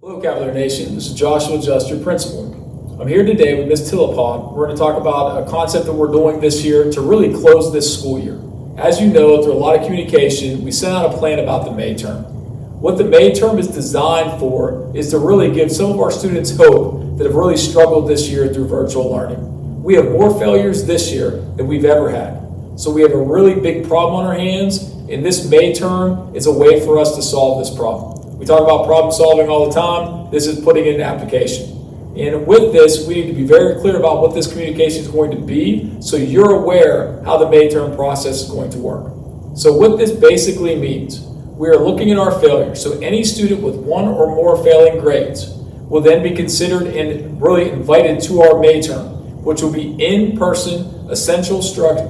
Hello Cavalier Nation, this is Joshua Just, your principal. I'm here today with Ms. Tillapah. We're going to talk about a concept that we're doing this year to really close this school year. As you know, through a lot of communication, we sent out a plan about the May term. What the May term is designed for is to really give some of our students hope that have really struggled this year through virtual learning. We have more failures this year than we've ever had. So we have a really big problem on our hands, and this May term is a way for us to solve this problem. We talk about problem solving all the time. This is putting it in application. And with this, we need to be very clear about what this communication is going to be so you're aware how the May term process is going to work. So what this basically means, we are looking at our failures. So any student with one or more failing grades will then be considered and really invited to our May term, which will be in-person essential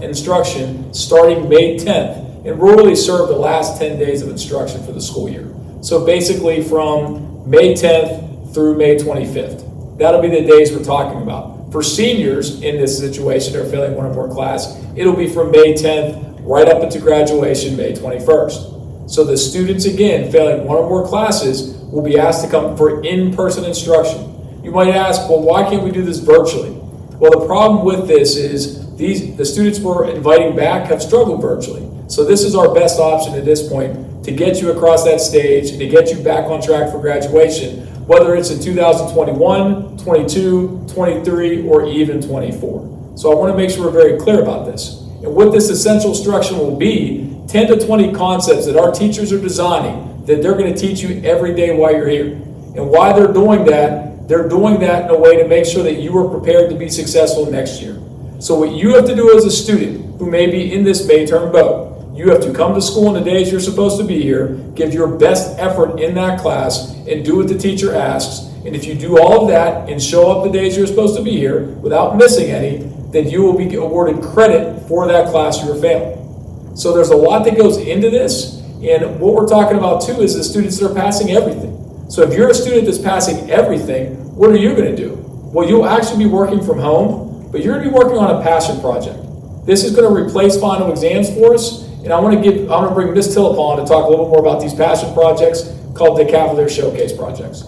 instruction starting May 10th and will really serve the last 10 days of instruction for the school year. So basically from May 10th through May 25th. That'll be the days we're talking about. For seniors in this situation who are failing one or more class, it'll be from May 10th right up into graduation May 21st. So the students, again, failing one or more classes will be asked to come for in-person instruction. You might ask, well, why can't we do this virtually? Well, the problem with this is the students we're inviting back have struggled virtually. So this is our best option at this point to get you across that stage and to get you back on track for graduation, whether it's in 2021, 22, 23, or even 24. So I want to make sure we're very clear about this. And what this essential instruction will be, 10 to 20 concepts that our teachers are designing that they're going to teach you every day while you're here. And why they're doing that in a way to make sure that you are prepared to be successful next year. So what you have to do as a student who may be in this May term boat, you have to come to school in the days you're supposed to be here, give your best effort in that class, and do what the teacher asks. And if you do all of that and show up the days you're supposed to be here without missing any, then you will be awarded credit for that class you were failing. So there's a lot that goes into this, and what we're talking about too is the students that are passing everything. So if you're a student that's passing everything, what are you going to do? Well, you'll actually be working from home, but you're going to be working on a passion project. This is going to replace final exams for us. And I want to bring Ms. Tillapah on to talk a little more about these passion projects called the Cavalier Showcase projects.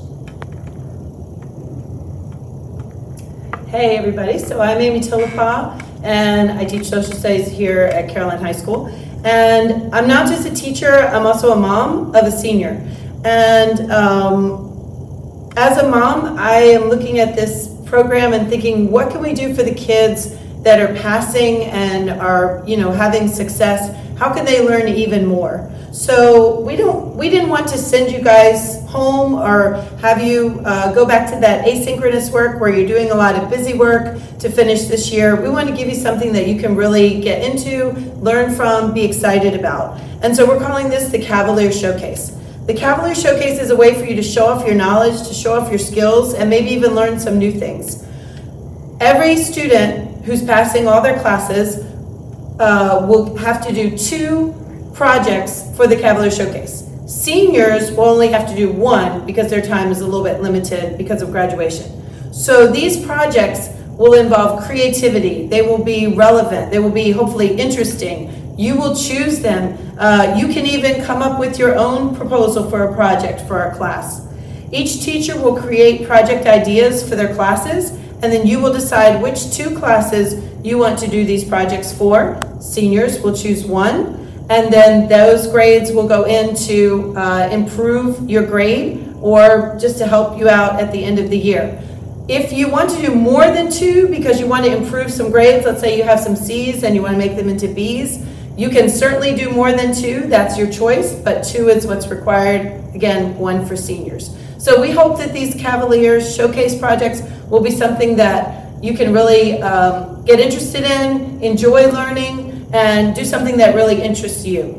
Hey everybody, so I'm Amy Tillapah and I teach social studies here at Caroline High School. And I'm not just a teacher, I'm also a mom of a senior. And as a mom, I am looking at this program and thinking, what can we do for the kids that are passing and are, having success? How can they learn even more? So we didn't want to send you guys home or have you go back to that asynchronous work where you're doing a lot of busy work to finish this year. We want to give you something that you can really get into, learn from, be excited about. And so we're calling this the Cavalier Showcase. The Cavalier Showcase is a way for you to show off your knowledge, to show off your skills, and maybe even learn some new things. Every student who's passing all their classes will have to do 2 projects for the Cavalier Showcase. Seniors will only have to do 1 because their time is a little bit limited because of graduation. So these projects will involve creativity. They will be relevant. They will be hopefully interesting. You will choose them. You can even come up with your own proposal for a project for our class. Each teacher will create project ideas for their classes, and then you will decide which 2 classes you want to do these projects for. Seniors will choose 1, and then those grades will go in to improve your grade or just to help you out at the end of the year. If you want to do more than 2 because you want to improve some grades, let's say you have some C's and you want to make them into B's, you can certainly do more than 2, that's your choice, but 2 is what's required, again, 1 for seniors. So we hope that these Cavalier Showcase projects will be something that you can really get interested in, enjoy learning, and do something that really interests you.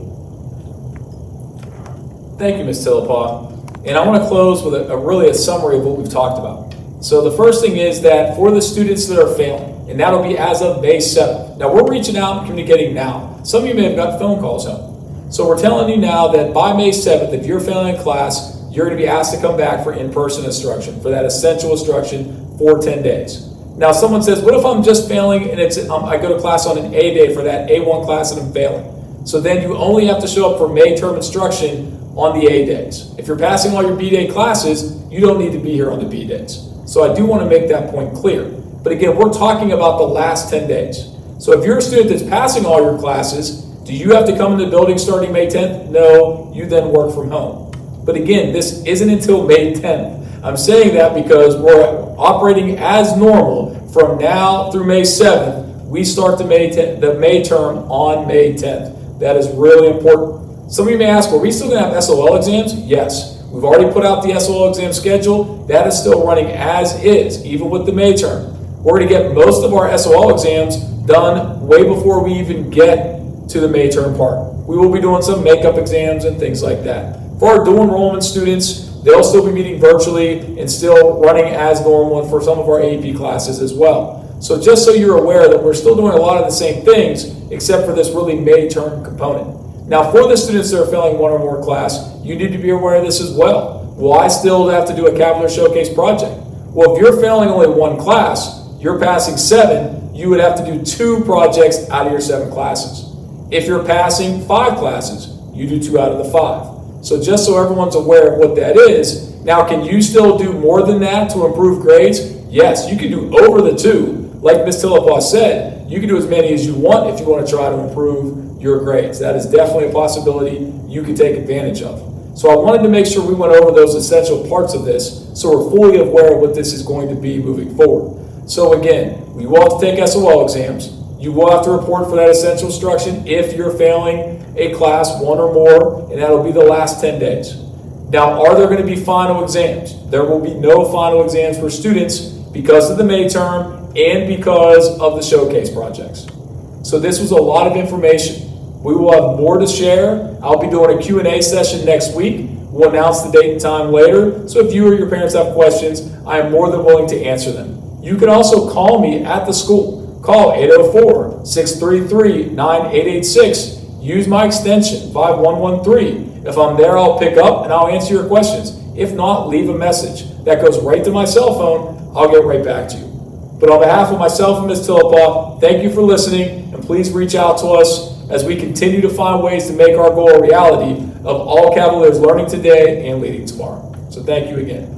Thank you, Ms. Tillapah. And I want to close with a summary of what we've talked about. So the first thing is that for the students that are failing, and that'll be as of May 7th. Now we're reaching out and communicating now. Some of you may have got phone calls home. So we're telling you now that by May 7th, if you're failing a class, you're going to be asked to come back for in-person instruction, for that essential instruction for 10 days. Now someone says, what if I'm just failing and I go to class on an A day for that A1 class and I'm failing? So then you only have to show up for May term instruction on the A days. If you're passing all your B day classes, you don't need to be here on the B days. So I do want to make that point clear. But again, we're talking about the last 10 days. So if you're a student that's passing all your classes, do you have to come in the building starting May 10th? No, you then work from home. But again, this isn't until May 10th. I'm saying that because we're operating as normal from now through May 7th. We start the May term on May 10th. That is really important. Some of you may ask, are we still going to have SOL exams? Yes. We've already put out the SOL exam schedule. That is still running as is, even with the May term. We're going to get most of our SOL exams done way before we even get to the May term part. We will be doing some makeup exams and things like that. For our dual enrollment students, they'll still be meeting virtually and still running as normal, and for some of our AP classes as well. So just so you're aware that we're still doing a lot of the same things, except for this really May term component. Now, for the students that are failing one or more class, you need to be aware of this as well. Why still have to do a Cavalier Showcase project? Well, if you're failing only one class, you're passing 7, you would have to do 2 projects out of your 7 classes. If you're passing 5 classes, you do 2 out of the 5. So just so everyone's aware of what that is, now can you still do more than that to improve grades? Yes, you can do over the 2. Like Ms. Tillepaugh said, you can do as many as you want if you want to try to improve your grades. That is definitely a possibility you can take advantage of. So I wanted to make sure we went over those essential parts of this so we're fully aware of what this is going to be moving forward. So again, we will have to take SOL exams. You will have to report for that essential instruction if you're failing a class 1 or more, and that'll be the last 10 days. Now, are there going to be final exams? There will be no final exams for students because of the May term and because of the showcase projects. So this was a lot of information. We will have more to share. I'll be doing a Q&A session next week. We'll announce the date and time later. So if you or your parents have questions, I am more than willing to answer them. You can also call me at the school. Call 804-633-9886. Use my extension, 5113. If I'm there, I'll pick up and I'll answer your questions. If not, leave a message. That goes right to my cell phone. I'll get right back to you. But on behalf of myself and Ms. Tillepaugh, thank you for listening, and please reach out to us as we continue to find ways to make our goal a reality of all Cavaliers learning today and leading tomorrow. So thank you again.